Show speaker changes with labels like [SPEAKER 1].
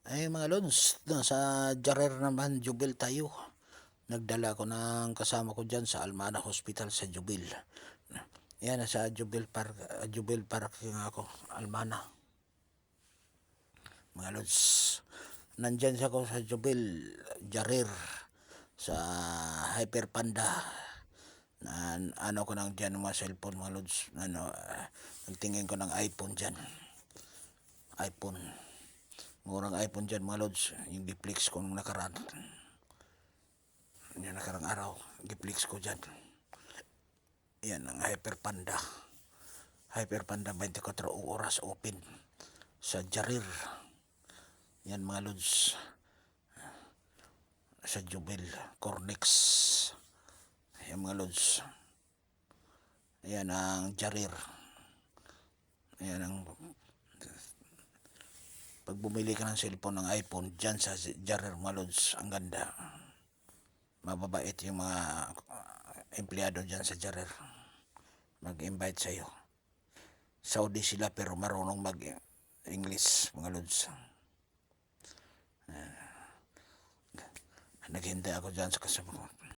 [SPEAKER 1] Ay mga lods, sa Jarer naman, Jubil tayo. Nagdala ko ng kasama ko dyan sa Almana Hospital sa Jubil. Yan, sa Jubil Park yung ako, Almana. Mga lods, nandyan ako sa Jubil, Jarer, sa Hyper Panda. Na ano ko nang dyan mga cellphone mga lods. Nagtingin ko ng iPhone dyan. iPhone. Murang iPhone dyan mga lods. Yung Giflix ko nung nakaraan. Yung nakarang araw. Giflix ko dyan. Yan ang Hyper Panda. Hyper Panda 24 oras open. Sa Jarir. Yan mga lods. Sa Jubil. Cornex. Yan mga lods. Yan ang Jarir. Yan ang pag bumili ka ng cellphone ng iPhone dyan sa Jarir mga lods, ang ganda. Mababait yung mga empleyado dyan sa Jarir. Mag-invite sa'yo. Saudi sila pero marunong mag-English mga lods. Naghintay ako dyan sa kasama ko.